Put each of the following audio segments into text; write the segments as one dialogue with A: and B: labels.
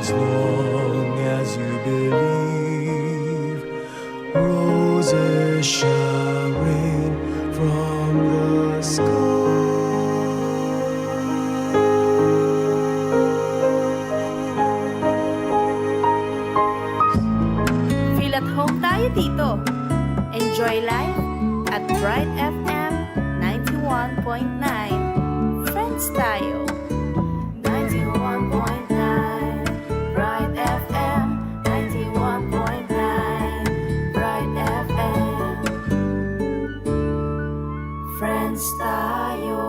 A: as long as you believe, roses shall rain from the sky.
B: Feel at home tayo dito. Enjoy life at Bright FM 91.9. Friends tayo. 91.9 Bright FM 91.9 Bright FM Friends tayo.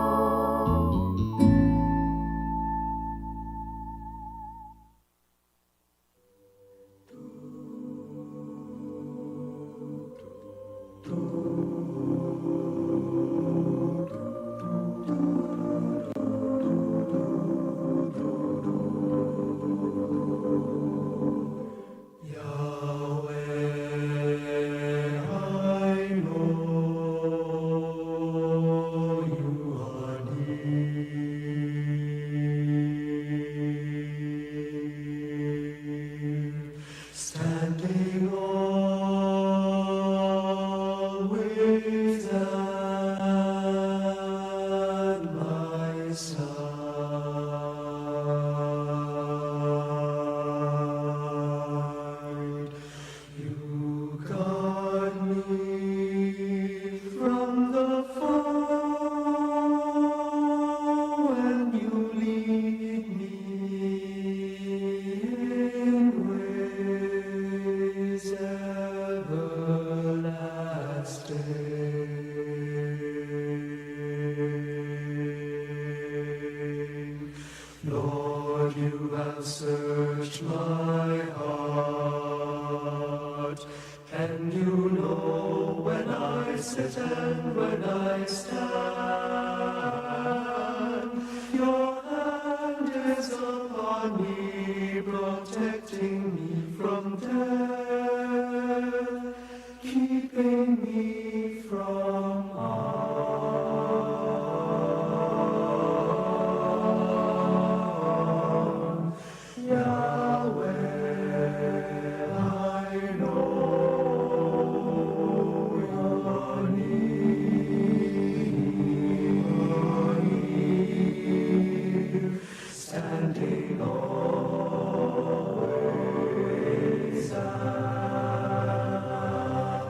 A: Standing always at my side, you guard me from the foe, and you lead me in ways everlasting. Lord, you have searched my heart, and you know when I sit and when I stand. Your hand is upon me, protecting me from death, keeping me from harm. Yahweh, I know you're near, standing always at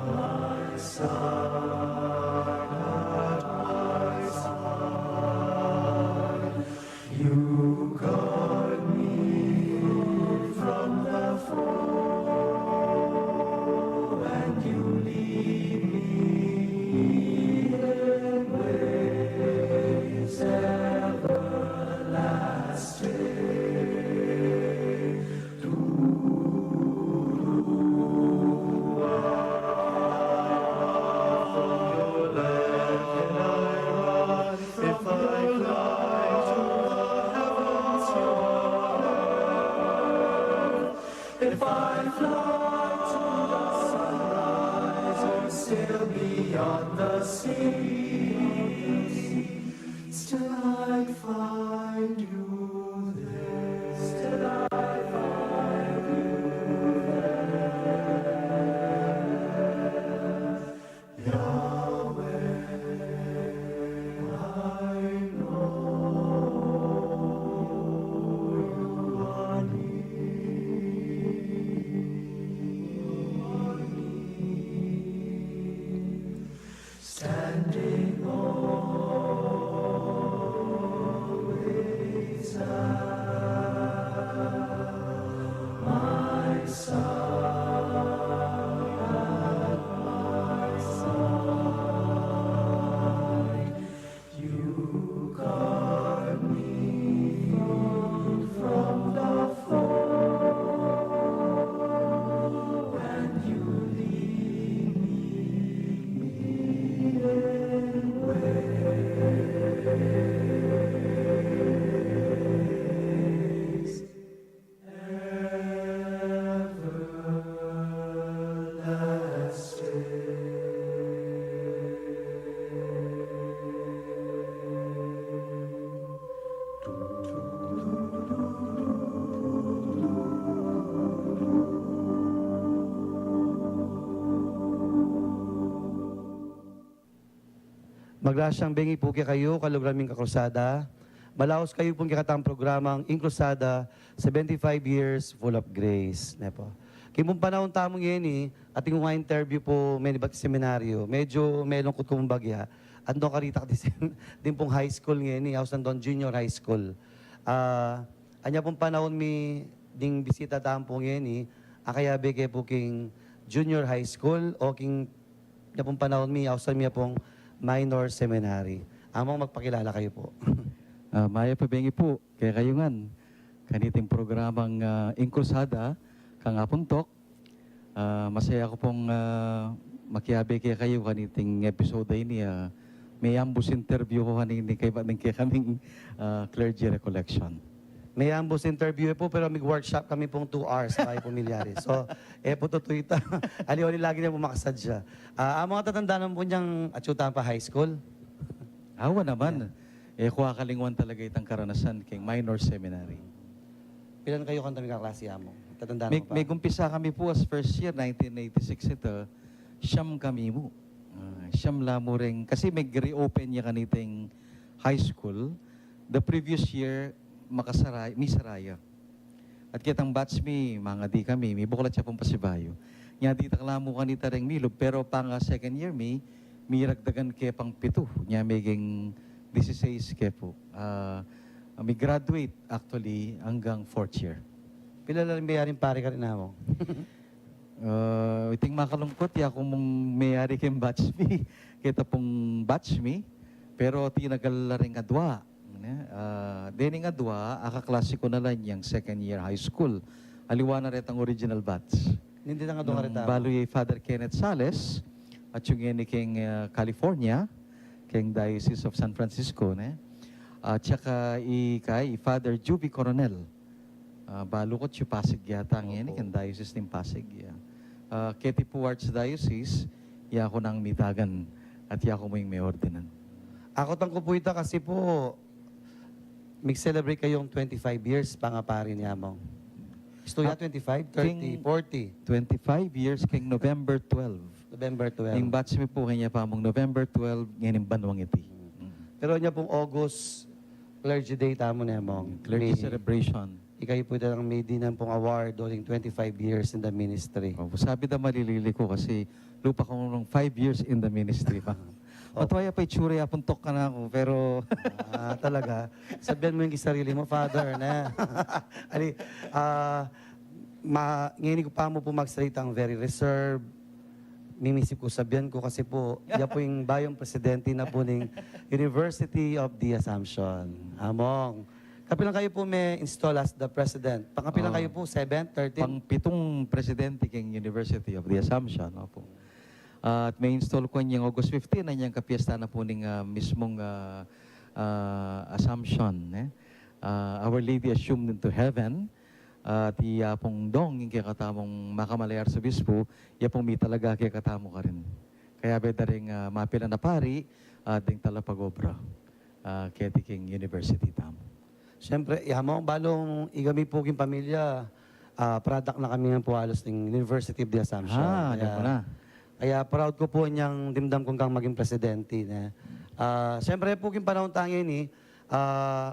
A: my side. You guard me from the foe, and you lead me in ways everlasting. From your land can I run, if I fly to the heavens, if I fly to the sunrise or sail beyond the sea, still I'd find you there. Still I'd find you there. Yahweh, I know you are near, standing always
C: Magrasyang bengi po kayo, kalugraming kakrusada. Malaos kayo pong kikatang programang Inkrusada, 75 years full of grace. Nepo. Kimong panahon tamong yan ating mga interview po, may iba't seminaryo, medyo may lungkot kong bagya. Andong karita din pong high school ngayon, house nandun junior high school. Anya pong panahon mi ding bisita tampong yan akaya bigay po king junior high school o king na pong panahon mi, house miya pong minor seminary. Among magpakilala kayo po.
D: Maya pabengi po, kaya kayungan. Kaniting programang Inkrusada, kang apuntok. Masaya ko pong makiabi kaya kayo kaniting episode ini. May ambus interview ko kanini kay kaming clergy recollection.
C: May ambos interview po, pero may workshop kami pong 2 hours kay pumilyari. So, po to tuita. Aliwali lagi na po makasadya. Ang mga tatandaan po niyang atyutan pa high school.
D: Awa naman. Kuha kalingwan talaga itang karanasan kay minor seminary.
C: Pilan kayo kung kami kaklase mo? Tatandaan mo pa?
D: May gumpisa kami po as first year, 1986 ito. Siyam kami mo. Siyam lamo rin. Kasi may reopen niya kaniting high school. The previous year, may saraya. At kitang batch mga di kami, may bukulat siya pong pasibayo. Nya di taklamo kanita rin milog, pero pang second year may ragdagan kaya pang 7. Nya maging 16 kaya po. May graduate actually hanggang 4th year.
C: Pila lang bayarin pare ka rin mo?
D: Iting makalungkot, kung mong mayari kayong batch me, kita pong batch me, pero tinagal na rin adwa. Dening adwa, akaklase ko na lang yung second year high school. Aliwa na rin ang original batch.
C: Hindi na nga doon ka rin tama.
D: Baloy Father Kenneth Sales, at yung yan king California, king Diocese of San Francisco, at saka kay Father Juby Coronel. Balukot yung Pasig yata ang yan, king Diocese ng Pasig. Ketipo Archdiocese, ko nang mitagan at ko mo yung may ordinan.
C: Ako tang kupuita kasi po, mag-celebrate kayong 25 years pangapari niya mo. Istoya 25, 30, 40.
D: 25 years king November 12.
C: November 12.
D: Yung batch mi po kanya pa mong November 12, ngayon yung banwang iti.
C: Pero niya pong August, Clergy Day tamo niya mo.
D: Clergy celebration.
C: Ikaw po ng may dinan pong award during 25 years in the ministry.
D: Sabi na malilili ko kasi lupa ko nung 5 years in the ministry pa. Matwaya pa itsura puntok ka na ako, pero...
C: Talaga. Sabihan mo yung sarili mo, Father, na. Ali, ngayon ko pa mo po magsalitang very reserved. Mimisip ko, sabihan ko kasi po, yan po yung bayong presidente na po ng University of the Assumption. Among. Kapilang kayo po may install as the president? Pangkapilang kayo po? 7, 13?
D: Pang-7 presidente king University of the Assumption. Opo. At may install ko niyang August 15 na niyang kapiesta na po ng mismong Assumption. Our Lady assumed into heaven. At pong dong yung kakatamong makamalayar sa bispo, pong may talaga kakatamo ka rin. Kaya beda rin mapila na pari at ding talapagobra. Kaya king University tamo.
C: Siyempre, mo, balong igami po king pamilya, product na kami ng Pualos ng University of the Assumption.
D: Diyan ko na.
C: Kaya proud ko po niyang dimdam kong kang maging presidente. Siyempre po king panahon tayo ni,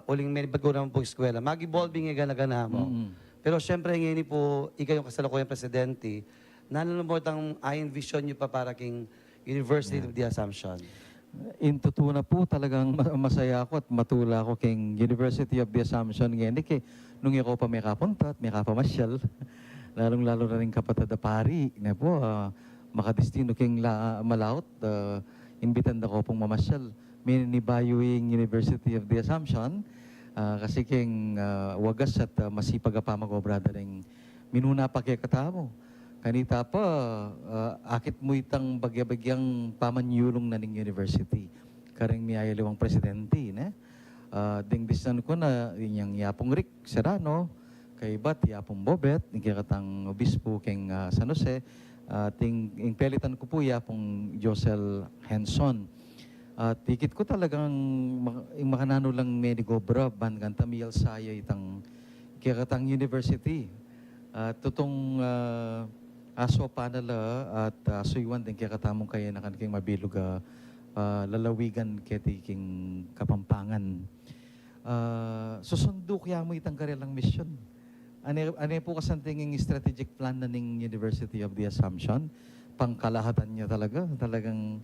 C: uling may bago naman po eskwela. Mag-evolving nga gana mo. Pero siyempre ngayon po, ikaw yung kasalukuyang presidente, nanunumot ang ayon vision niyo pa para king University of the Assumption.
D: In totoo na po talagang masaya ako at matula ako king University of the Assumption ngayon. Nung ako pa may kapunta at may kapamasyal, lalong-lalo na rin kapatid na pari na po, makadestino king malaot, imbitan ako pong mamasyal. May nibayuing University of the Assumption, kasi king wagas at masipag pa mag-obrada rin minuna pa kaya katamo. Kanita pa, akit mo itang bagya-bagyang pamanyulong na ning university. Karing miyayaliwang presidente, dingdisan ko na yung yapong Rick Serrano, kay Bat, yapong Bobet, nikikatang obispo king San Jose, ting pelitan ko po yapong Josel Henson. At tikit ko talagang makanano lang menigobra ban ganta miyal saya itang kikatang university. Tutong aso panala at suywan din kikatamong kaya na kaniking mabilog lalawigan ketiking Kapampangan. Susundo kaya mo itang karilang mission. Ano po kasantingin strategic plan na ng University of the Assumption? Pangkalahatan niya talagang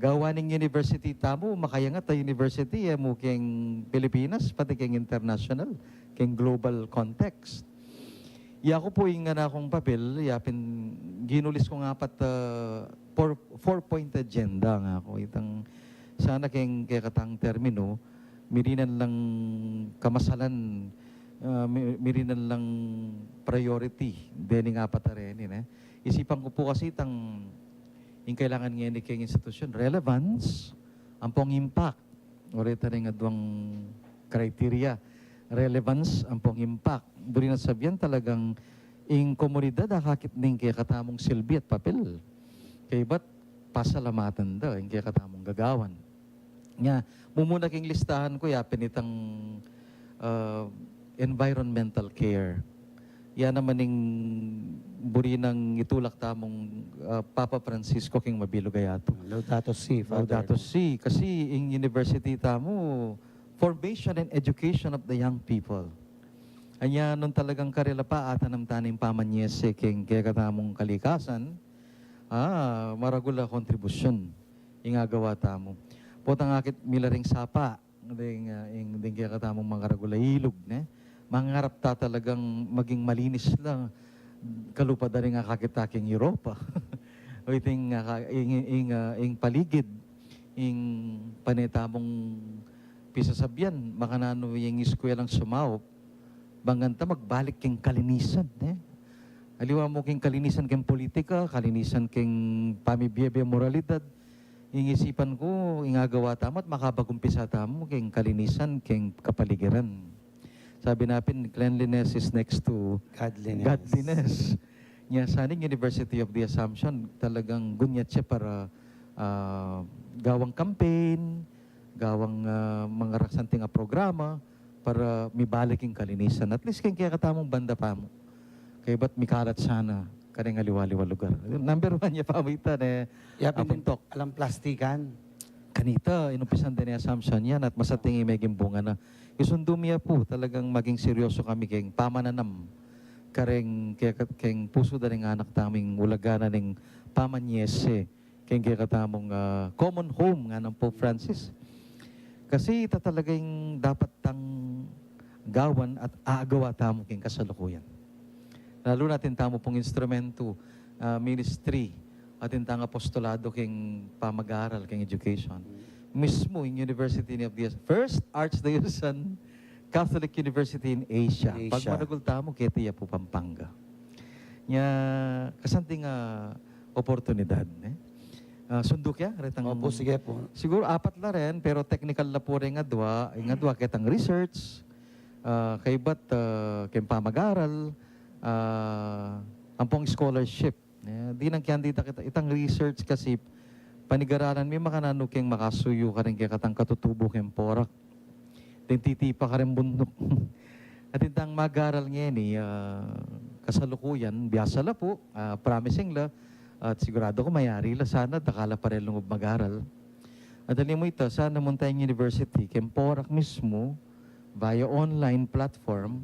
D: gawa ng university tamo, makayangat na university mo keng Pilipinas, pati keng international, keng global context. Ako po yung nga akong papel, ginulis ko nga pat 4-point agenda nga ako. Sana keng katang termino, mirinan lang kamasalan, mirinan lang priority, deni nga pat rin. Isipan ko po kasi yung kailangan nga ni keng institusyon, relevance, ang pong impact, orita rin nga duwang criteria, relevance, ang pong impact. Doon na sabihan talagang yung komunidad kakit ning kaya katamong silbi at papel. Kaya ba't pasalamatan daw, yung kaya katamong gagawan. Nga, mumuna king listahan ko, yapin itang environmental care. Yan naman yung buri ng itulak tamong Papa Francisco king mabilog ayato.
C: Laudato Si, Father.
D: Laudato Si. Kasi yung university tamo, formation and education of the young people. Anya nun talagang karela pa at anam taning pamanyese king kaya katamong kalikasan, maragula kontribusyon yung agawa tamo. Potang akit milaring sapa, yung kaya katamong mga karagula ilog, mangarap ta talagang maging malinis lang kalupa da rin nga kakitaking Europa. O iting paligid, yung panetamong pisasabyan, makanano yung iskwelang sumawop, banganta magbalik king kalinisan. Aliwa mo king kalinisan king politika, kalinisan king pamibiyebe moralidad. Yung isipan ko, ingagawa tamo at makabagumpisa tamo king kalinisan king kapaligiran. Sabi natin, cleanliness is next to godliness. Nya saning University of the Assumption, talagang gunyat siya para gawang campaign, gawang mga raksanting programa para mibalik yung kalinisan. At least kaya katamong banda pa mo. Kaya ba't mikalat sana karing aliwaliwa lugar. Number 1 niya pamitan apuntok.
C: Alam plastikan.
D: Kanita, inumpisan din yung Assumption yan at masating imeging bunga na. Isundumia po, talagang maging seryoso kami keng pamananam. Keng puso da ng anak taming ulagana ng pamanyese. Keng kaya katamong common home nga ng Pope Francis. Kasi ita talagang dapat tang gawan at aagawa tamo keng kasalukuyan. Lalo natin tamo pong instrumento, ministry, atin tang apostolado keng pamag-aaral, keng education. Mismo in University of the First Archdiocesan Catholic University in Asia. Pag managul tamo, ketiya po Pampanga. Nya, kasanting oportunidad. Sundok ya?
C: Opo, sige po.
D: Siguro 4 la rin, pero technical na po rin nga dwa kitang research, kay ba't kay pamag-aaral, ang pong scholarship. Di nang kandida kita, itang research kasi, panigaranan may makanano keng makasuyo ka rin kaya katang katutubo keng porak. Titipa ka rin bundok. At itang mag-aral ngayon kasalukuyan, biyasa la po, promising la, at sigurado ko mayari la sana, dakala pa rin lungog mag-aral. At alam mo ito, sana Montaigne University, kem porak mismo, via online platform,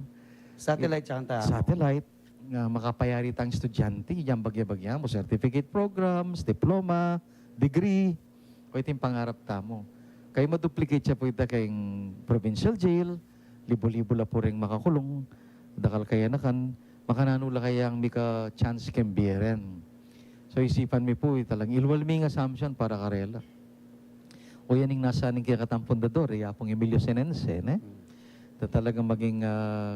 C: Satellite tsaka
D: satellite, makapayari tang estudyante, yung bagya-bagya mo, certificate programs, diploma, degree, o iting pangarap tamo. Kaya maduplicate siya po ita kayong provincial jail, libo-libo la po rin makakulong, dakal kaya nakan, makananula kayang mika chance kembieren. So isipan mi po, talang ilwalming assumption para karela. O yan yung nasa ning kaya katang pundador, yapong Emilio Senense, talagang maging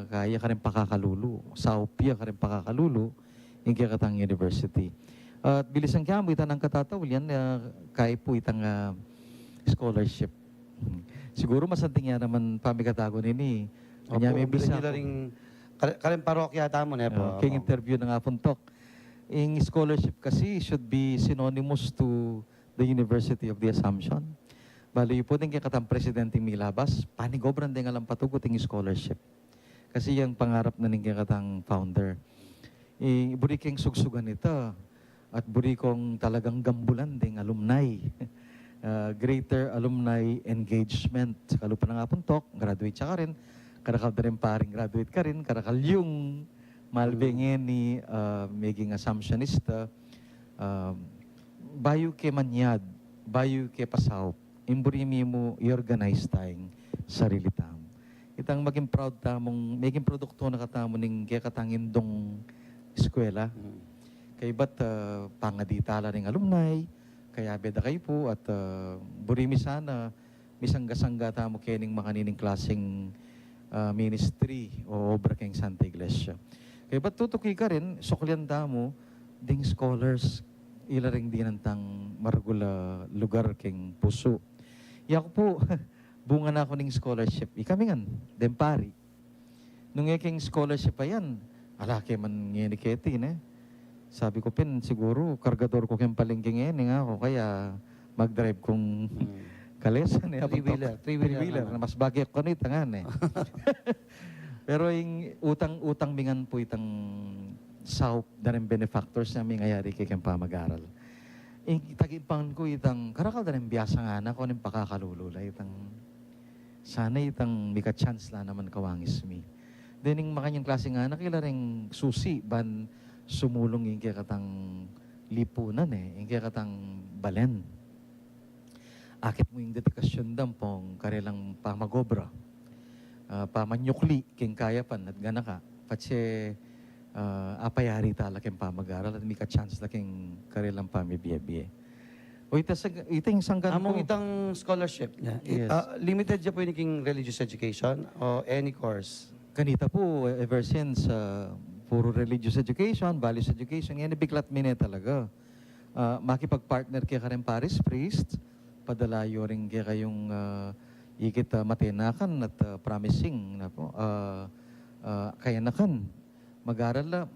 D: kaya ka rin pakakalulu, saupya ka rin pakakalulu, yung kaya katang university. At bilisan kaya mo itang katataw, yan kaya po itang scholarship. Siguro masanting yan naman pamikatago nini. Kanya may bisa
C: nila ring karing parokya tamo po.
D: king interview na nga puntok. Yung scholarship kasi should be synonymous to the University of the Assumption. Bali po din kaya katang presidenteng milabas, panigobran din alam patugot yung scholarship. Kasi yung pangarap na ning kaya katang founder. Buri keng sugsugan ito. At buri kong talagang gambulan ding alumni. greater alumni engagement. Sa kalupa na nga puntok, graduate siya ka rin. Karakal da rin paring graduate ka rin. Karakal yung malbengin ni maging assumptionista. Bayo ke manyad, bayo ke pasaw, imburimi mo i-organize tayong sarili tamo. Itang maging proud tamong, maging produkto na katamo ning kaya katangin dong eskwela. Kay ba't pangaditala ng alumni, kaya beda kayo po at burimi sana misangga-sangga tamo kening makanining klaseng ministry o obra keng Santa Iglesia. Kaya ba't tutuki ka rin, suklian tamo, ding scholars, ilaring dinantang maragula lugar keng puso. Yak po, bunga na ako ng scholarship. Ikami nga, Dempari. Nung iking scholarship pa yan, alaki man nginiketi, ne? Sabi ko, Pin, siguro, kargador ko kayong palengking nga ako, kaya mag-drive kong kalesan. Three-wheeler. Na mas bagay ko nito nga, ne? Pero yung utang mingan po itang south na rin benefactors na may ngayari kay kayong pamag-aral. Tagipan ko itang, karakal na rin biyasa nga na ko, nang pakakalulula, itang, sana itang mika chance la naman kawangis mi. Then yung makanyang klase nga, nakila rin susi, ban sumulong yung kaya katang lipunan yung kaya katang balen. Akit mo yung dedikasyon dampong karelang pamagobra. Pamanyukli, king kaya pan, at gana ka. Patse, apayari tala king pamag-aral at mika chance la king karelang pamibiyabiye. O iting sanggan
C: Among
D: po.
C: itang scholarship niya,
D: Yes.
C: limited siya po yung religious education o any course?
D: Kanita po, ever since, puro religious education, values education, yan biglat mine talaga. Makipag-partner kaya ka rin Paris Priest, padalayo rin kaya kayong ikit matinakan at promising na po. Kaya nakan, mag-aral lang,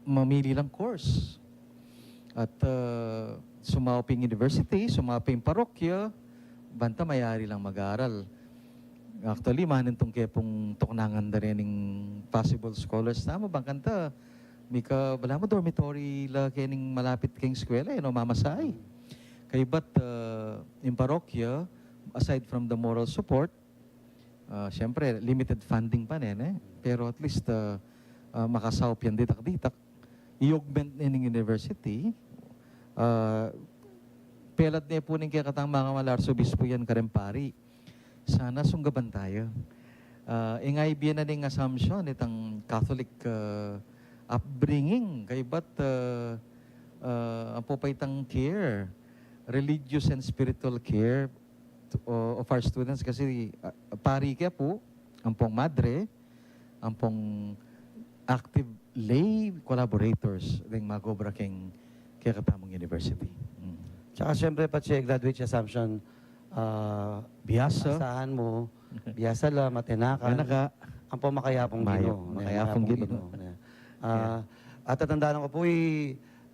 D: mamili lang course. At sumaping university, sumaping parokya, banta mayari lang mag-aral. Actually, manin tong kaya pong tuknangan na rin ng possible scholars na mo. Bangkanta, mika, wala mo dormitory la kening malapit keng eskwela, mamasay. Kaya ba't yung parokya, aside from the moral support, syempre, limited funding pa pero at least makasawp yan ditak-ditak. I-augment ng university, pelad niya po ng kaya katang mga malarsobispo yan karempari. Sana sunggaban tayo. Ingay biyan na ng assumption itang Catholic upbringing. Kaya ba't ang popaytang care, religious and spiritual care of our students kasi pari kaya po, ang pong madre, ang pong active lay collaborators ng magobra keng kaya katamong university.
C: Tsaka syempre, Pache, graduate assumption,
D: Biyasa.
C: asahan mo, biyasa la, matinakan, ang pamakayapong
D: Mayo,
C: Ginoo.
D: makayapong Ginoo.
C: At tatandaan ko po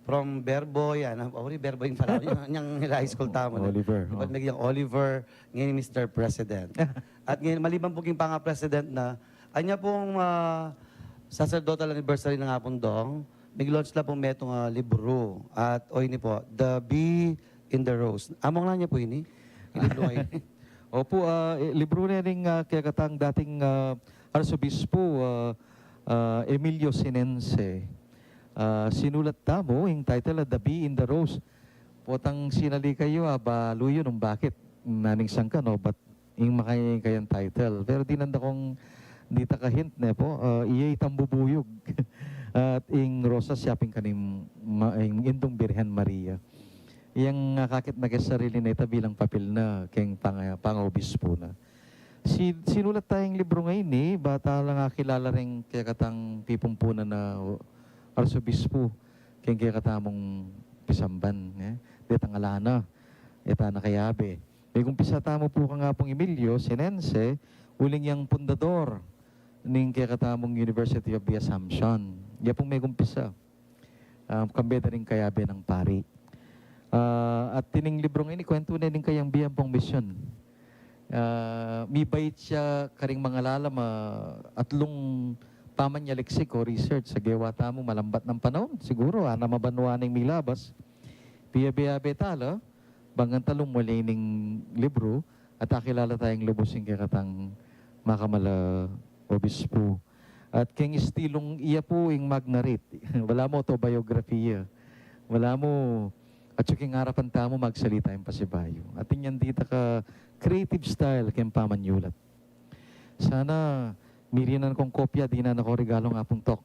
C: from Berboy, Berboy yung pala, yung high school tamo.
D: Oliver.
C: Iba't naging Oliver, ngayon Mr. President. At ngayon, maliban po yung panga-president na, anya pong sacerdotal anniversary ng hapon dong, nag-launch na pong metong libro. At o ini po, The Bee in the Rose. Among na niya po ini.
D: Opo, libro na rin kaya katang dating Arsobispo Emilio Sinense. Sinulat tamo, yung title The Bee in the Rose. Potang sinali kayo, baluyo nung bakit naning sangka, no? But yung makayang kayang title. Pero di nanda kong hindi takahint na po, iyay tambubuyog. At yung Rosa siyaping kanim, yung Indong Birhen Maria. Iyang kakit na sarili na ita bilang papel na keng pang-obispo na. Sinulat tayong libro ngayon bata lang kilala rin kaya katang pipumpunan na Arsobispo, keng kaya katamong pisamban. Detang alana, ita na kayabe. May kumpisa tamo po ka nga pong Emilio Sinense, uling yang pundador ng kaya katamong University of the Assumption. Iya pong may kumpisa. Kambeda rin kayabe ng pari. At tining libro ngayon, kwento na din kayang biyang pong misyon. May bait siya karing mga lalam atlong pamanyaliksik o research sa gewata mo malambat ng panahon. Siguro, na mabanwa ng milabas. Piyabe-yabe tala, Bangang talong malining libro at akilala tayong lubusing kakatang makamala obispo. At king istilong iya po ing magnarit. Wala mo autobiography. Wala mo at yung harapan tamo magsalita yung pasibayo. At yan dita ka creative style kem pamanyulat. Sana mirinan kong kopya di na nako regalo nga pong tok.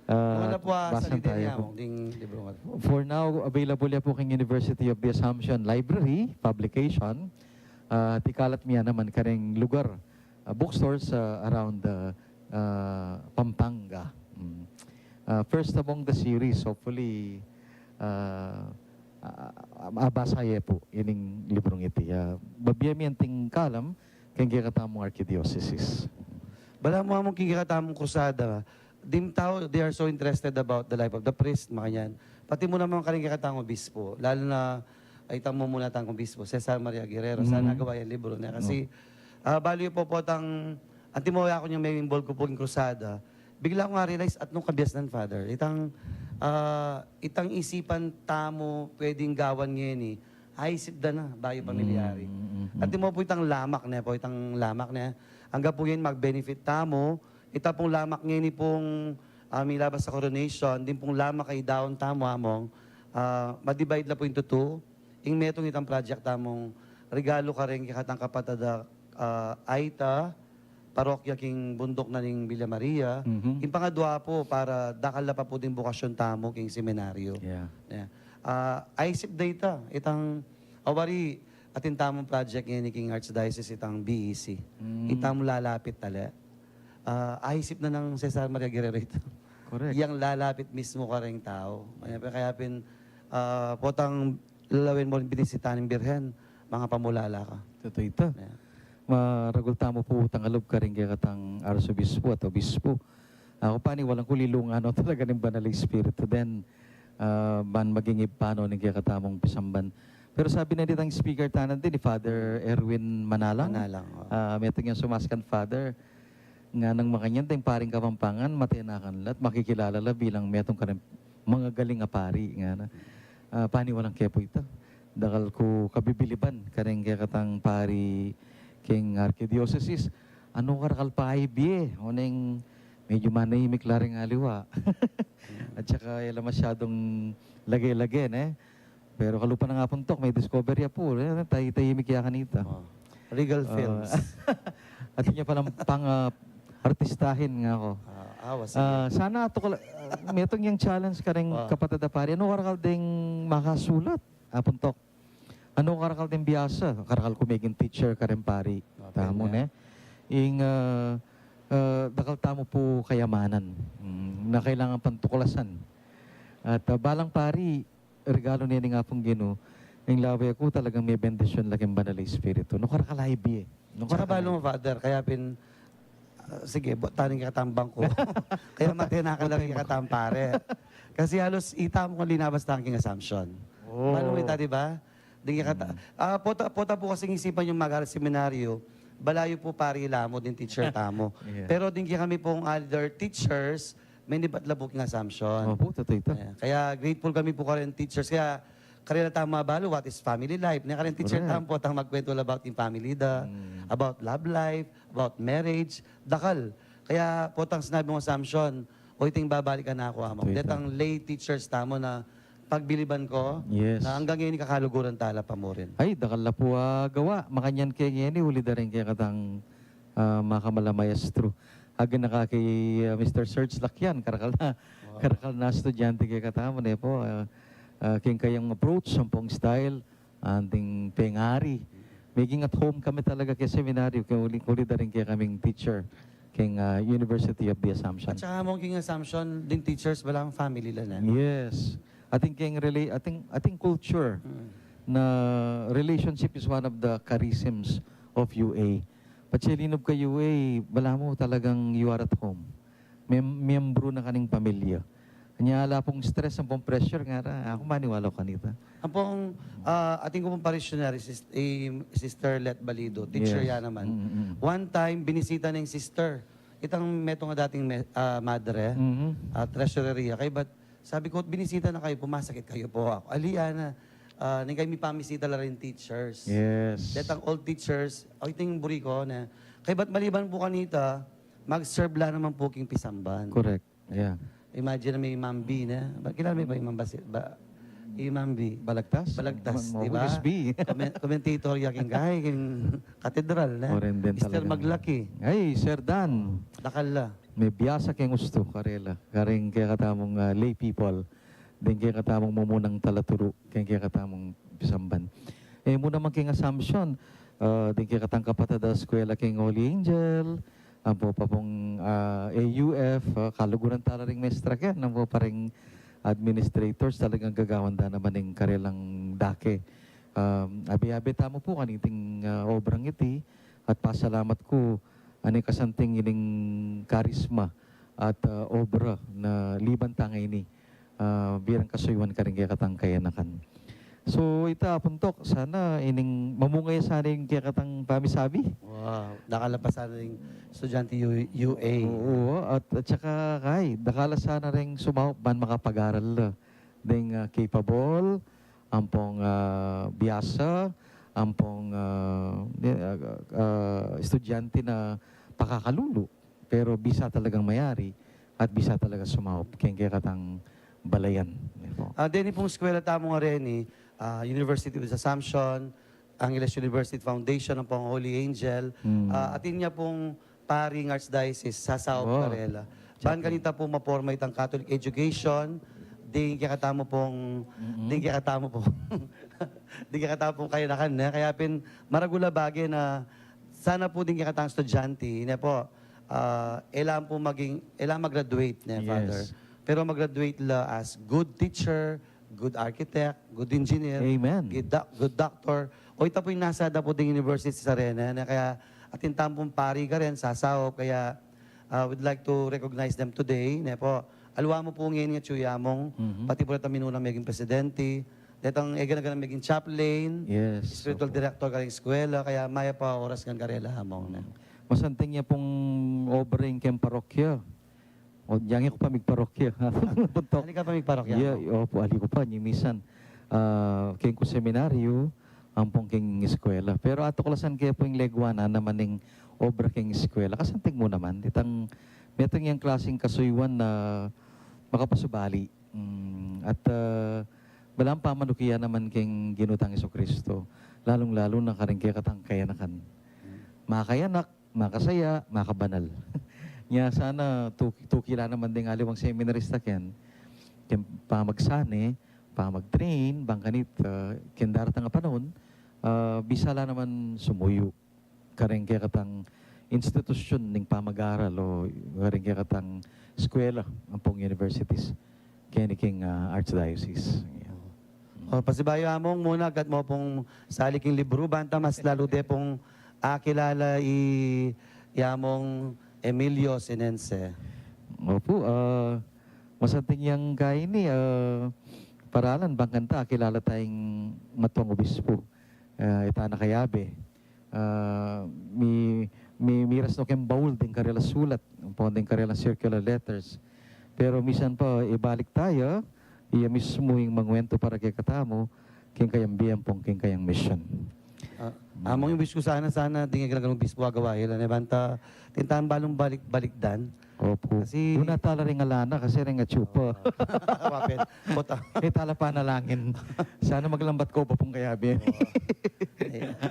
C: Wala po sa
D: basan
C: lider niya,
D: tayo.
C: ding libro nga.
D: For now, available ya po king University of the Assumption Library, publication. Tikalat miya naman karing lugar, bookstores around Pampanga. First among the series, hopefully, abasaya po, ining librong iti. Babiyamianting kalam, kaya katamong archdiocese.
C: Bala mo among kikikatamong krusada, dim tao, they are so interested about the life of the priest, makanyan. Pati mo naman karing kikatang obispo, lalo na ay tamo muna tang obispo, Cesar Maria Guerrero, sana nagawa yung libro niya. Kasi, bali po po tang, antimoya ko niya may involved ko po yung krusada, bigla ko nga realize at nung kabiasnan, Father, itang isipan tamo pwedeng gawan ngayon eh, ay isip da na, bayo pamilyari. At mo po itang lamak na, hanggang po yun mag-benefit tamo, ita pong lamak ngayon pong milabas sa coronation, din pong lamak kay daon tamo among, madivide na po yung tuto, ing metong itang project tamong regalo ka rin katang kapatada Aita, parokya king bundok na ning Villa Maria. Yung pangadwa po para dakal na pa po din bukasyon tamo king seminaryo.
D: Yeah.
C: Yeah. ISIP data, itang awari atin tamong project ngayon ni King Archdiocese itang BEC. Itang lalapit tala. ISIP na ng Cesar Maria Guerrero ito.
D: Correct.
C: Yang lalapit mismo ka rin tao. Kaya potang lalawin mo rin binisita ng Birhen, mga pamulala ka.
D: Totoo ito.
C: Yeah.
D: Maragol tamo po tangalob ka rin kaya katang arsobispo at obispo. Ako pa ni walang kulilungan no, talaga ng banal espiritu. Then, ban maging ipano ng kaya katamong pisamban. Pero sabi na ditang speaker tanan din ni Father Erwin Manalang. Metong yung sumaskan Father nga nang makanyan tayong paring Kapampangan, matinakan lahat, makikilala la bilang metong ka rin mga galing nga pari. Nga na. Pani walang kepo ito. Dakal ko kabibiliban karing kaya katang pari king archdiocese. Ano karakal pa IBA? Uneng medyo manahimik laring aliwa. At saka yala masyadong lagay-lagay, Pero kalupa na nga puntok, may discovery po. Tahimik ya kanita.
C: Regal Films.
D: At niya palang artistahin nga ako. Sana ito, metong yung challenge ka rin kapatada pari. Ano karakal ding makasulat? Puntok. Ano karakal din biyasa? Karakal kumiging teacher ka rin pari. Tamo Ing dakal tamo po kayamanan na kailangan pantukulasan. At balang pari, regalo niya nga pong Ginoo, yung laway ko talagang may bendisyon laking banal espiritu. No karakalibi No
C: Tsaka mo, Father, kaya sige, taning katambang ko. Kaya matinakan lang yung katampare. Kasi halos itamo kung linabas tangking assumption. Balo mo ita, di ba? Pota po kasing isipan yung mag-aral seminaryo, balayo po pari lamo din teacher tamo. Pero din kami pong other teachers, may nibatlabok ng assumption.
D: Opo, totoo ito.
C: Kaya grateful kami po ka rin teachers. Kaya karila tama balo, what is family life? Na ka rin teacher tamo po, tang magkwento about in family about love life, about marriage, dakal. Kaya po tang sinabi mong assumption, o iting babalikan na ako amo. Detang lay teachers tamo na pagbiliban ko, na hanggang ngayon kakaluguran tala pa mo rin.
D: Ay, dakal na po gawa. Makanyan kaya ngayon, uli na rin kaya katang makamala maestro. Hagan na ka kay Mr. Serge Lakyan, karakal na estudyante kaya katamo na po. King kayang approach, sampung style, anding pengari. Making at home kami talaga kay seminaryo, kaya uli na rin kaya kaming teacher king University of the Assumption.
C: At saka mong king assumption, din teachers, walang family lang.
D: Yes. Ating culture na relationship is one of the charisms of UA. Patsilinob ka UA, bala mo talagang you are at home. Miyembro na kaning pamilya. Kanya ala pong stress, ang pong pressure nga ra. Ako maniwala ko kanita.
C: Ang pong ating ko pong parishionary, Sister Let Balido, teacher yan naman. One time, binisita na yung sister. Itang meto nga dating madre, treasureria. Kaya ba't sabi ko, binisita na kayo, pumasakit kayo po ako. Aliana, ning kami pamisita la rin teachers.
D: Yes.
C: Datang all teachers, ito yung buri ko na, kay ba't maliban po kanita, mag-serve la naman po king pisamban.
D: Correct. Yeah.
C: Imagine na may Imam B na, kilala mo ba Imam Basit? Imam B.
D: Balagtas?
C: Balagtas,
D: Mo-
C: di ba?
D: Maulis B.
C: Commentator yaking kay king katedral na.
D: Oren din
C: Mr.
D: talaga.
C: Maglaki.
D: Ay, Sir Dan.
C: Dakala.
D: May biyasa kayong gusto, karela. Karing kaya katamong lay people. Din kaya katamong mumunang talaturo. Kaya katamong pisamban. Muna man king assumption. Din kaya katang kapatid sa eskwela king Holy Angel. Ang po pa pong AUF. Kaluguran tala ring mestra kaya. Ang po pa ring administrators talagang gagawanda naman ng karelang dake. Abi-abi tamo po kaniting obrang iti. At pasalamat ko ani kasanting ining karisma at obra na liban tangay ni birang kasuywan ka rin kaya katang kayanakan. So ita puntok sana ining mamungay sana yung kaya katang pamisabi.
C: Wow. Nakalapasan rin estudyante UA.
D: Oo, at saka kay dakala sana rin sumao man makapag-aral la. Ding capable, ampong biyasa, ampong estudyante na pakakalulu. Pero bisa talagang mayari at bisa talaga sumao. Kaya katang balayan.
C: Deni pong eskwela tamo nga rin University of Assumption, Angeles University Foundation ng pong Holy Angel, atin niya pong paring Archdiocese sa Sao
D: Wow.
C: Varela. Saan kanita po maporma itang Catholic education, di kakatamo pong, di kakatamo po, di kakatamo pong kayanakan na. Kaya maragula bagay na sana po din kakatang estudyante, na po, elam po mag-graduate na,
D: Yes.
C: Father. Pero mag-graduate la as good teacher, good architect, good engineer,
D: Amen.
C: good doctor. O ito po yung nasa po ding university sa Rena, na kaya atin tampong pari ka rin, sasaw, kaya we'd like to recognize them today. Na po, alwa mo po ngayon nga Chuyamong, pati po ito minunang maging presidente, itong egan maging chaplain,
D: Yes.
C: spiritual director ka rin eskwela, kaya maya pa oras kang karela hamong na.
D: Masanting niya pong obring kem parokya. O diyan ko pa migparokya. Puntok.
C: Halika pa may parokya.
D: Yeah, opo, ali ko pa ni misan. King ko seminaryo, ampong king eskwela. Pero ato kalasan kaya po yung legwana naman ng obra king eskwela. Kasanting mo naman, itang metong yung klaseng kasuywan na makapasubali. At balang pamanukiya naman king ginutang Kristo. Lalong-lalo na karing kaya katang kayanakan. Makayanak, makasaya, makabanal. Nya sana tukila naman din aliwang seminarista ken pamagsane, pamagtrain, bangkanit ken daratang nga panahon, bisala naman sumuyo. Kareng kaya katang institusyon ning pamag-aral o kareng kaya katang eskwela ang pong universities ken king archdiocese.
C: O, pasibayo among muna, agad mo pong saliking libro, banta mas lalo de pong kilala yamong Emilio Sinense.
D: Opo, masanting yang kain ni paralan bangkanta kilala tayong matong obispo. Ita na kayabe. Miras no kem baul din karela sulat, ponding karela circular letters. Pero misan pa ibalik tayo, iya mismo yung mangwento para kay katamo, king kayang biyang pong king kayang mission.
C: Among yung wish ko sana tingin ka lang bispo agawain na banta tintahan balong balik-dan.
D: Opo.
C: Kasi-
D: Una tala rin alana kasi rin nga chupa.
C: Kapapit. Puta.
D: Tala pa nalangin. Sana maglambat ko pa pong kayabe.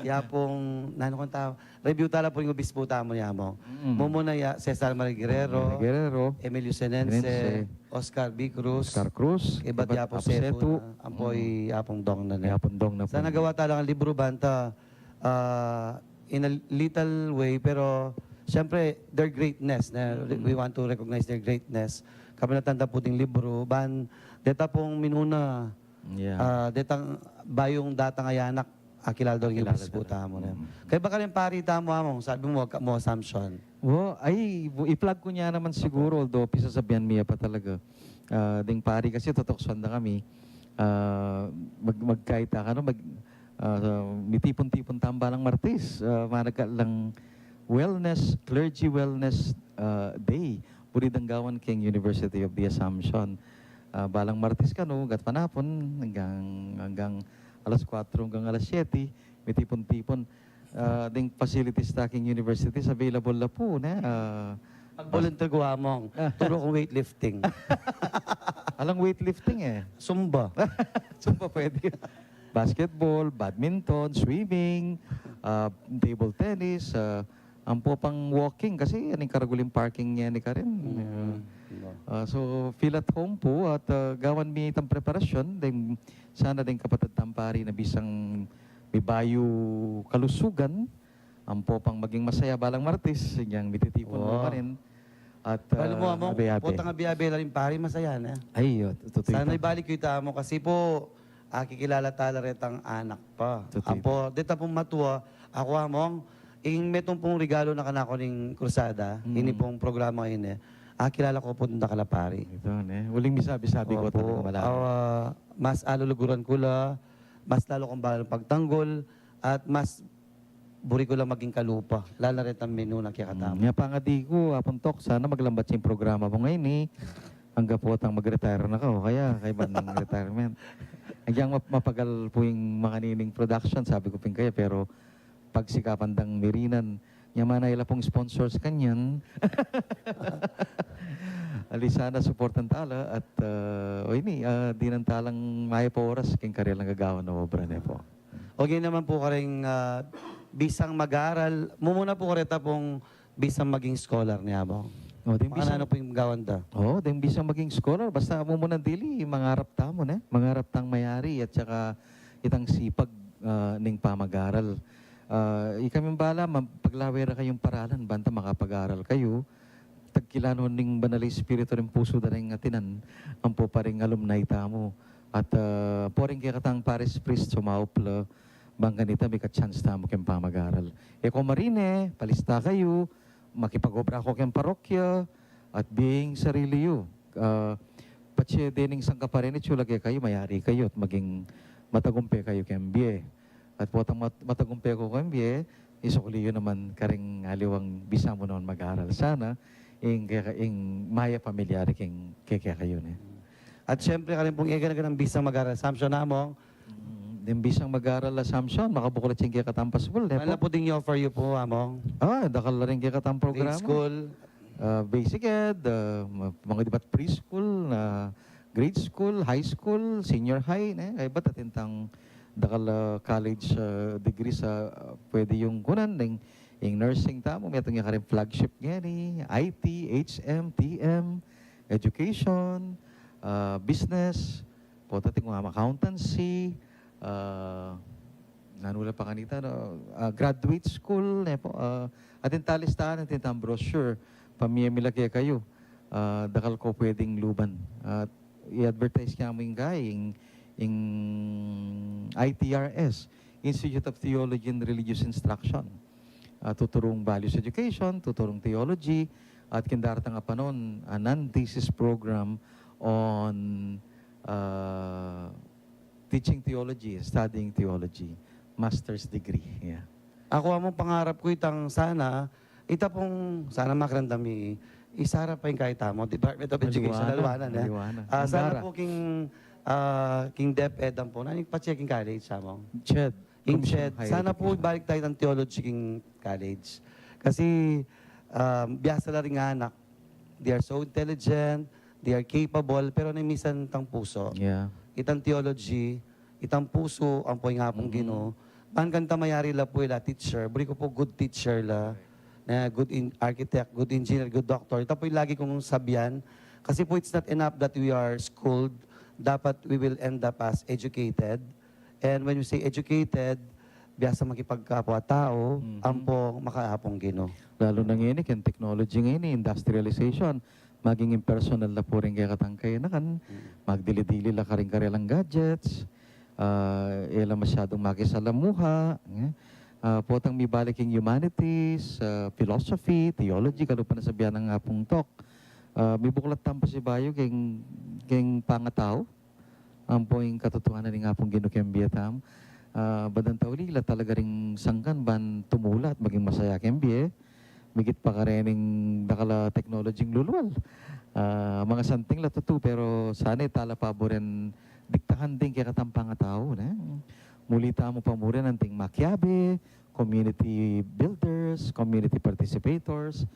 C: Ya pong nano kong tao. Review tala po yung bispo tamo niya mo. Mumuna ya Cesar Marie Guerrero,
D: Guerrero,
C: Emilio Sinense, Oscar B. Cruz,
D: Oscar Cruz,
C: Iba't Yapo Setu, ampoy apong dong na niya.
D: Yapondong na po.
C: Sana gawa talang ang libro banta in a little way, pero siyempre their greatness, na we want to recognize their greatness. Kami natanda po ding libro, deta pong minuna,
D: Yeah.
C: detang bayong data ngayanak, akilal daw yung bispo tamo na. Kaya baka rin pari tamo among, sabi mo assumption.
D: I-plug ko niya naman siguro, although pisasabihan niya pa talaga. Ding pari kasi totoksan na kami. Magkaita ka, no? Mitipon-tipon tambalang Martes. Managka lang clergy wellness day. Buridang gawan king University of the Assumption. Balang Martes ka, no? Gat panapon hanggang alas 4 hanggang alas 7, may tipon-tipon. Ding facilities taking universities available na po na.
C: Pag volunteer ko among, turo kong weightlifting.
D: Alang weightlifting eh.
C: Zumba.
D: So pa pwede. Basketball, badminton, swimming, table tennis, ang po pang walking kasi yan yung karaguling parking niya ni Karen. So feel at home po at gawan mi itang preparasyon din sana din kapatid tampari na bisang may bayo kalusugan ang po pang maging masaya balang Martes yang mititipon mo pa rin. At
C: Balo mo among,
D: abi-abi.
C: putang abi-abi lang pari, masaya na.
D: Ay, totoo.
C: Sana ibalik kita mo kasi po, kikilala tala rin ang anak pa.
D: Totoo.
C: Apo, dito pong matuwa, ako among, metong pong regalo na kanako ning krusada, ini pong programa ini, kilala ko po na kalapari.
D: Ito, ne. Uling misabi-sabi ko
C: Opo,
D: talaga wala.
C: mas aluluguran ko la, mas lalo kong balang pagtanggol, at mas buri ko lang maging kalupa. Lalo rin ang menu na kikatama.
D: Nga pangadi ko, apuntok, sana maglambat yung programa mo ngayon eh. Hanggang po atang mag-retire na ka, kaya kay bandang retirement. Hanggang mapagal po yung mga nining production, sabi ko ping kaya, pero pagsikapan dang mirinan, yaman na ila pong sponsors kanyan. Ali sana supportan tala at di nang talang may pa oras king karilang gagawa na obra na po.
C: Okay naman po ka rin bisang mag-aaral. Mumuna po ka rin pong bisang maging scholar niya mo.
D: O, din
C: Mga ano po yung gawanda.
D: din bisang maging scholar. Basta mo muna dili, mangarap tamo na. Mangarap tang mayari at saka itang sipag ning pamag-aral. Ikaming bala, paglawera kayong paralan, banta makapag-aral kayo. Tagkilanon ning banal espiritu rin puso da rin atinan. Ang po pa rin alumni tamo. At po rin kaya katang Paris Priest sumaupla. Bang ganita, may ka-chance tamo kayong pamag-aral. Kung marine, palista kayo, makipag-obra ko kayong parokya, at being sarili yu. Patsi dining sang kaparin, itsulagay kayo, mayari kayo, at maging matagumpe kayo kayong biye. At po tang matagumpe ko kayong biye, isukuli yun naman karing aliwang bisa mo naman mag-aral. Sana, ing maya pamilyari king kaya kayo na.
C: At syempre ka rin pong ng bisang mag-aaral. Samson na mo,
D: Yung bisang mag-aral assumption, makabukulat yung kaya katampas po.
C: ano po din i-offer you po, among?
D: Dakal na rin kaya katang programa.
C: Grade school.
D: Basic ed, mga dibat preschool, grade school, high school, senior high, ay ba't atintang dakal college degree sa pwede yung kunan, yung nursing tamo, may itong yung karin flagship nga ni, IT, HM, TM, education, business, po tating mga accountancy, nanula pa kanita, graduate school, atin talistahan, atin tang brochure, pamiyamila kaya kayo, dakal ko pwedeng luban. I-advertise kaya mo yung yung ITRS, Institute of Theology and Religious Instruction. Tuturong values education, tuturong theology, at kindaratang panon, a non-thesis program on teaching theology, studying theology, master's degree. Yeah.
C: Ako among pangarap ko itang sana, sana makarandami, isara pa yung kahit mo, Department of Education, Laluanan.
D: Laluanan.
C: Sana po king DepEd ang po, naning pa-checking college sa mo.
D: CHED.
C: King CHED.
D: Higher
C: Sana po
D: Education.
C: balik tayo ng theology king college. Kasi biyasa na rin nga anak, they are so intelligent, they are capable, pero namisan tang puso.
D: Yeah.
C: Itang theology, itang puso, ang po yung hapong Ginoo. Pan kanta mayari la po ila teacher, buri ko po good teacher la, na good architect, good engineer, good doctor. Ito po yung lagi kong sabihan. Kasi po it's not enough that we are schooled, dapat we will end up as educated. And when you say educated, biyasa makipagkapwa-tao, ang po makahapong Ginoo.
D: Lalo na ngayon, yung technology ngayon, industrialization, maging impersonal na po rin kaya katangkay na kan, magdili-dili la ka rin karelang gadgets, ila masyadong makisalamuha, potang may balik yung humanities, philosophy, theology, kalupa na sabihan ng apong talk. May buklat tampo si Bayo keng pangatao, ang po yung katotohanan ng apong ginukyambiyatam. Badang taulila talaga ring sangkan ban tumula at maging masaya kembiye. Migit pa ka rin dakala technology luluwal. Mga santing latutu pero sana tala pa rin diktahan din kaya katampang tao. mulita mo pa mo rin ang ting makyabe, community builders, community participators,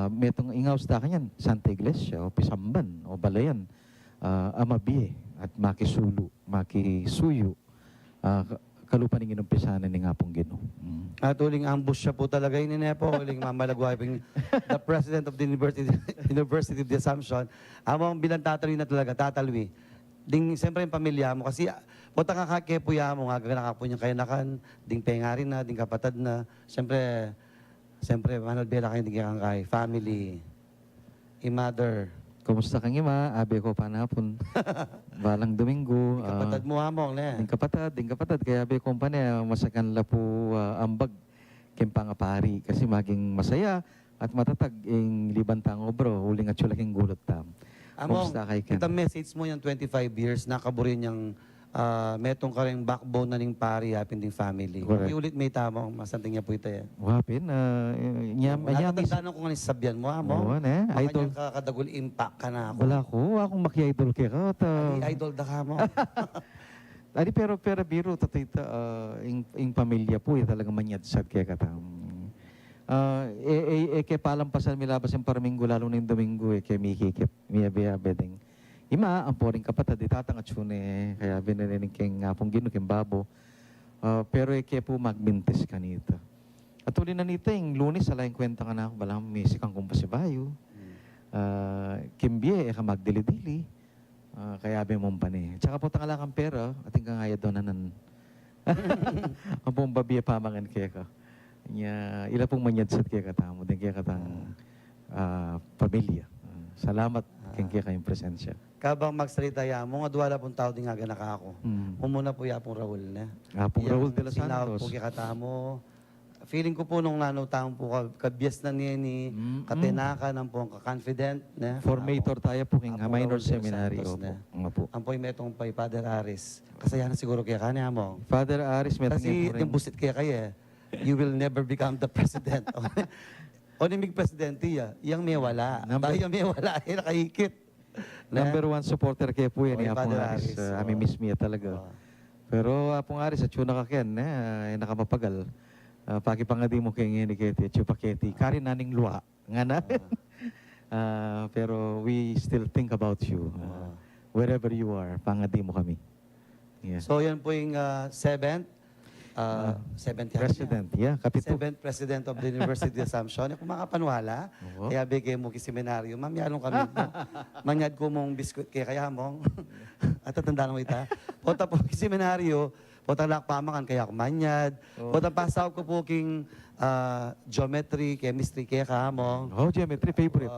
D: metong ingaw sa kanyan, Santa Iglesia, o Pisamban, o Balayan, Amabiye, at makisulu, makisuyo, kalupan ng inumpisanan ni nga pong Ginoo.
C: At uling ambush siya po talaga yun ni Nepo, uling mamalagway the president of the University of the Assumption. Among bilang tatalwi na talaga, tatalwi. Ding, siyempre yung pamilya mo, kasi puta nga kakepuya mo, nga ganakapo niyang kayanakan, ding pengarin na, ding kapatad na. Siyempre, Manol Bela kayo, ding kay family, mother.
D: Kumusta kang ima? Abe ko panapon. Balang Domingo.
C: Kapatad mo hamong,
D: Ding kapatad. Kaya abe ko pa niya, masakan la po ambag kempang pari. Kasi maging masaya at matatag yung libantang obro. Huling at sulaking gulot tam.
C: Among,
D: Kumusta kay Ken?
C: kita message mo yung 25 years, nakaburin yung metong ka rin backbone na ning pari, hapin ding family.
D: Correct.
C: May ulit may tamang, masanting niya po ito yan.
D: Wapin. Nyamis.
C: Natatandaan ko nga ni sabyan mo,
D: Oo,
C: hamong.
D: ne? Idol.
C: Makanyang kakadagol impact ka na ako.
D: Wala ko. Akong maki-idol kaya ka.
C: Idol da ka mo.
D: Adi pero biro tatita ing pamilya po talagang manyadsad kaya katam. Kaya palampasan milabas yung Parminggo lalo na yung Domingo kaya mikikip miyabe ding. Ima ang poring kapatid itatangat sune kaya binirinig keng ngapong Ginoo keng babo. Pero kaya po magbintis kanito. At uli na nito yung Lunes alaing kwenta ka na ako balang misikang kumpasibayo. Kimbie ka magdili-dili. Kaya abe mong pani. Tsaka po tangala kang pera, ating kang ayad doon na ang pong babiya pamangan kaya ka. Ila pong manyadsat kaya katamo, din kaya katang pamilya. Salamat kaya kayong presensya.
C: Kabang magsalita ya, mga duwala pong tao din nga ganaka ako. Umuna po ya pong Raul na.
D: Pong Raul de los
C: Sinawag
D: Santos.
C: po kaya katamo. Feeling ko po nung nanutang po kabiyas na niya ni katinaka ng po ka-confident na.
D: Formator tayo po king
C: Apo
D: minor
C: Raul de los
D: seminary.
C: Santos
D: Opo.
C: na.
D: Nga po.
C: Ang po yung metong pa Father Aris. Kasayahan siguro kaya kanya mo.
D: Father Aris, may
C: Kasi yung busit kaya kaya, you will never become the president. O nimig presidente ya, yung may wala. Tayo may wala, nakahikit.
D: Number one supporter kaya po yan
C: Oh,
D: ni
C: yung
D: Apong
C: Father
D: Aris.
C: Aris, oh.
D: Ami miss me talaga. Pero Apong Aris, at yun nakaken, nakamapagal. Pakipangadi mo kay ngini kiti, chupaketi, kari naning luwa. Nga na. Pero we still think about you. Wherever you are, pangadi mo kami. Yeah.
C: So yan po yung seventh
D: President, yeah, kapito.
C: Seventh President of the University of Assumption. Kung makapanwala,
D: Oo.
C: kaya bigay mo kiseminaryo, ma'am, yanong kami. Manyad ko mong biskuit kaya mong. At tatandaan mo ita. Pota po kiseminaryo, pota lakpamakan kaya ako manyad. Pota pasaw ko po king geometry, chemistry kaya kamong.
D: Oh, geometry, favorite.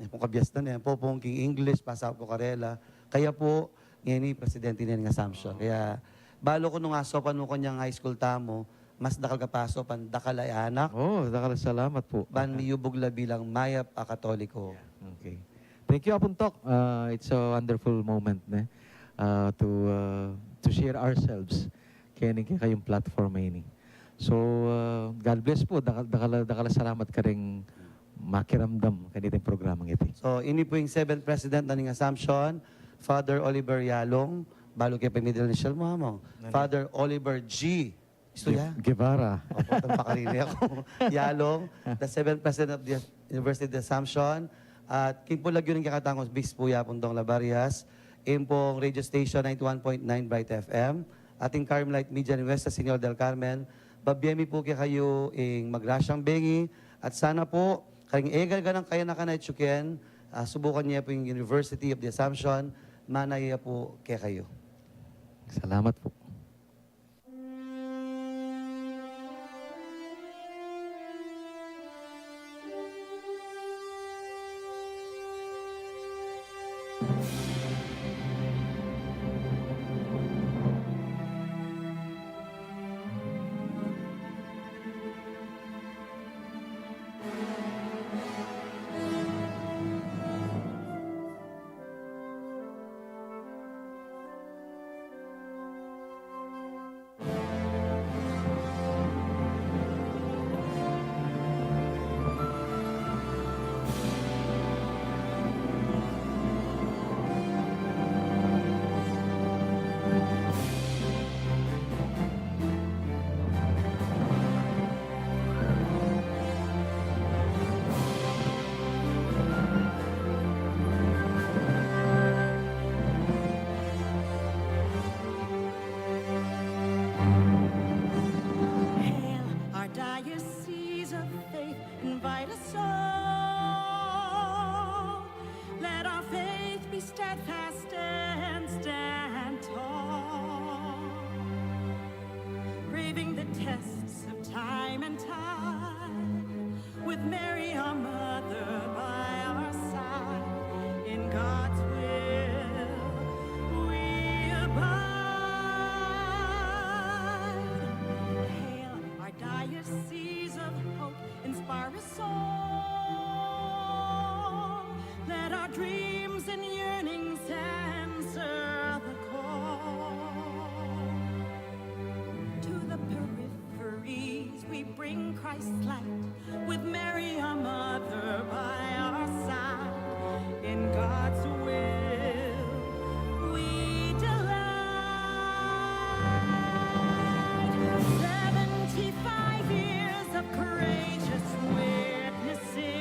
C: Kung kabiyas na niya, po pong king English, pasaw ko karela. Kaya po, ngayon presidente niya ng Assumption. Kaya, balo ko nung asopan mo kanyang high school tamo, mas dakal kapasopan, dakal ay anak,
D: Oh, salamat po.
C: ban miyubugla bilang mayap a katoliko.
D: Okay. Thank you, Apuntok. It's a wonderful moment to share ourselves kaya kayong platform ini. So, God bless po. Dakala salamat ka ring makiramdam kanitong programang ito.
C: So, ini po yung 7th President ng Assumption, Father Oliver Yalong, balo kay pamidil ni Shell mo hamong. Father Oliver G. Istorya?
D: Guevara.
C: Opo, tampakalini ako. Yalong, the 7th President of the University of Assumption. At king po lagyo ng kakatangos, bis po yapon dong Labarias. Pong radio station 91.9 Bright FM. Ating Carmelite Media ni West Senyor del Carmen. Babyemi po kayo magrasyang bengi. At sana po, kayong egal ganang kaya na kanay tsuken, subukan niya po yung University of the Assumption. Manaya po kayo.
D: Salamat po.
E: time and time, with Mary our mother by our side. In God's will we abide. Hail our diocese of hope, inspire us all. Let our dreams and yearnings answer the call. To the peripheries we bring Christ's light, with Mary our mother by our side. In God's will we delight. 75 years of courageous witnessing,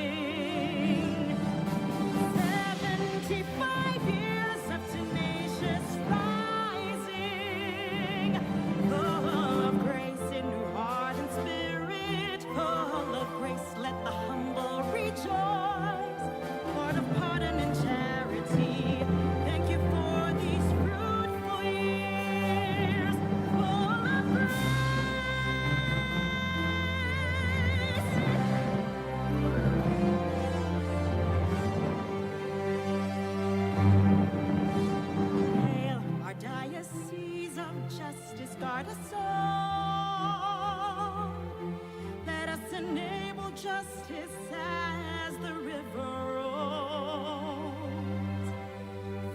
E: 75 years of tenacious rising, full of grace in heart and spirit, full of grace, let the humble rejoice. Lord of pardon and charity, thank you for these fruitful years, full of grace. Hail our diocese of justice, guard us all. Let us enable justice as the river rolls,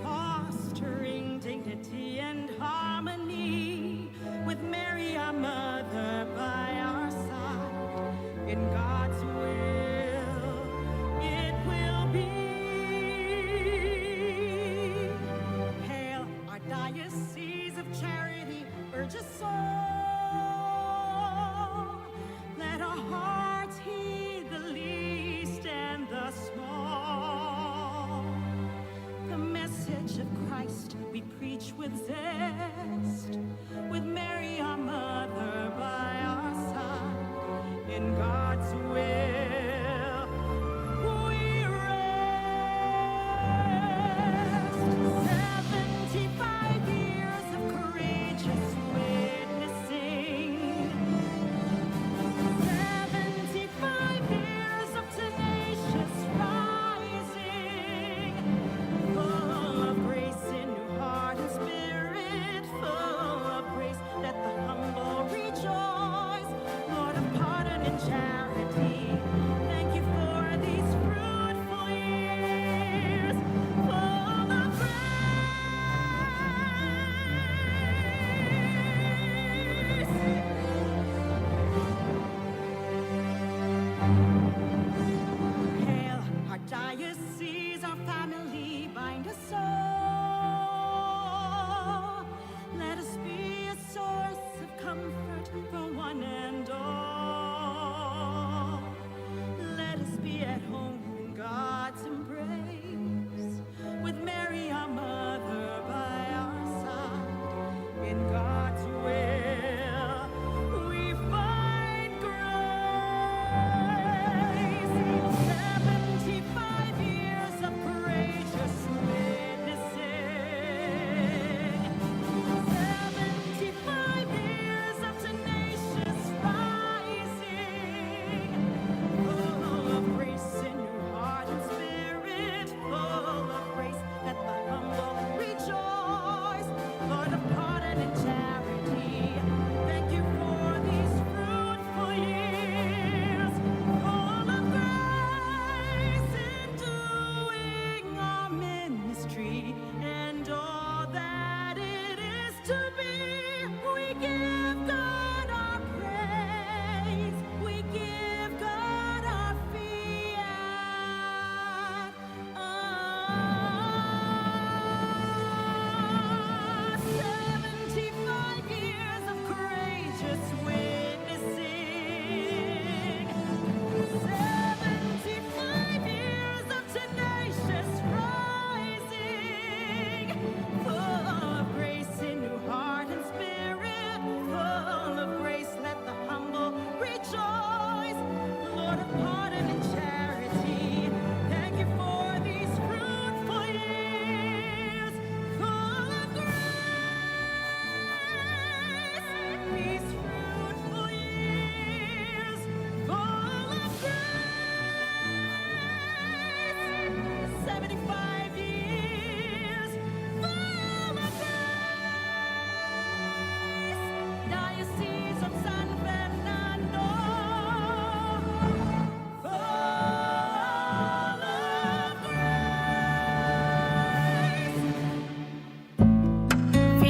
E: fostering dignity and harmony, with Mary our mother by our side. In God's will it will be. Hail our diocese of charity, urge us all. Let our hearts heed the lead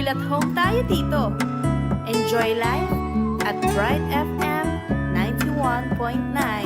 B: Feel at home tayo dito. Enjoy life at Bright FM 91.9.